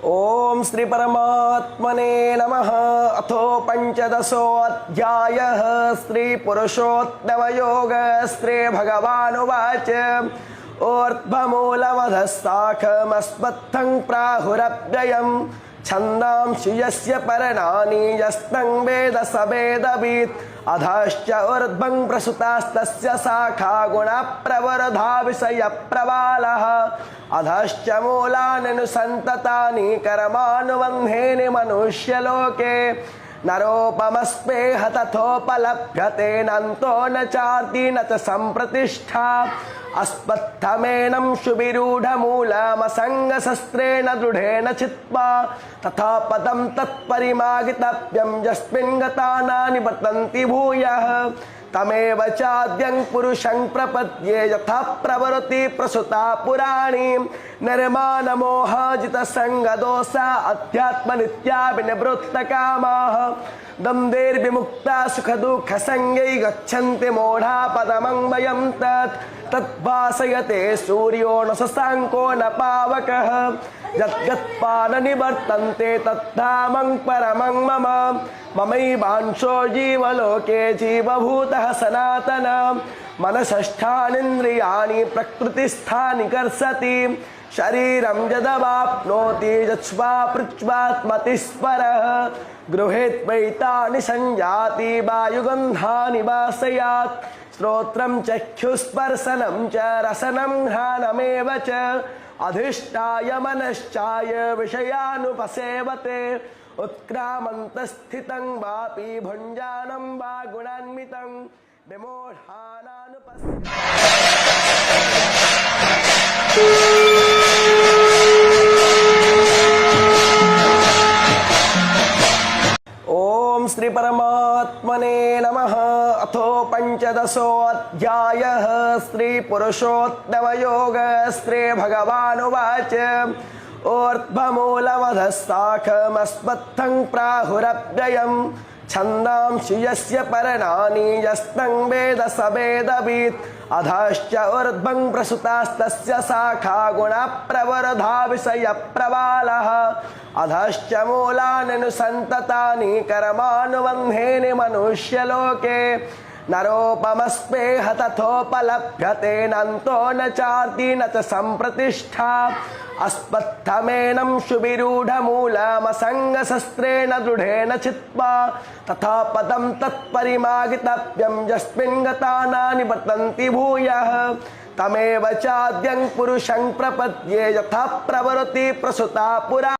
ओम श्री परमात्मने नमः। अथो पंचदशोऽध्यायः श्री पुरुषोत्तम योग श्री भगवानुवाच ऊर्ध्वमूलमधस्ताखमस्मत्थं प्राहुरव्ययम् छन्दांसि यस्य पर्णानि यस्तं वेद स वेदवित् अधश्च ऊर्ध्वं प्रसुतास्तस्य शाखा गुणप्रवरधा विषयप्रवालः अधश्च मूलान्यनुसन्ततानि कर्मानुबन्धेन मनुष्यलोके नरोपमस्पेह तथोपलभ्यते नन्तो न चार्ति न च सम्प्रतिष्ठा अस्मत्थमेनं सुविरूढमूलमसङ्गशस्त्रेण दृढेन चित्वा तथा पदं तत्परिमार्गितव्यं यस्मिन् गता न निवर्तन्ति भूयः तमेव चाद्यं पुरुषं प्रपद्ये यथा प्रवरति प्रसुता पुराणी निर्माणमोहजितसङ्गदोषा अध्यात्मनित्या विनिवृत्तकामाः द्वन्द्वैर्विमुक्ता सुखदुःखसङ्गै गच्छन्ति मूढा पदमन्वयं तद्भासयते सूर्यो न शशाङ्को न पावकः यद्गत्वा न निवर्तन्ते तद्धामं परमं मम ममैवांशो जीवलोके जीवभूतः सनातनः मनसष्ठानीन्द्रियाणि प्रकृतिस्थानि कर्षति शरीरं यदवाप्नोति यच्वा पृच्छ्वात्मतिस्परः गृहेत्वैतानि संजाति वायुगन्धानि वासयात् श्रोत्रं चक्षुस्पर्शनं च रसनं घ्राणमेव च अधिष्ठाय मनश्चाय विषयानुपसेवते उत्क्रामन्तस्थितं वापि भुञ्जानं वा गुणान्वितं ओम श्री परमात्मने नमः। अथो पंचदशोऽध्यायः श्री पुरुषोत्तम योग श्री भगवानुवाच ऊर्ध्वमूलमधस्ताखमस्मत्थं प्राहुरव्ययम् छन्दांसि यस्य पर्णानि यस्तं वेद स वेदवित् अधश्च ऊर्ध्वं प्रसुतास्तस्य शाखा गुणप्रवरधा विषयप्रवालः अधश्च मूलान्यनुसन्ततानि कर्मानुबन्धेन मनुष्यलोके नरोपमस्पेह तथोपलभ्यते नन्तो न चार्ति न च सम्प्रतिष्ठा अस्मत्थमेनं सुविरूढमूलमसङ्गशस्त्रेण दृढेन चित्वा तथा पदं तत्परिमार्गितव्यं यस्मिन् गता न निवर्तन्ति भूयः तमेव चाद्यं पुरुषं प्रपद्ये यथा प्रवरति प्रसुता पुरा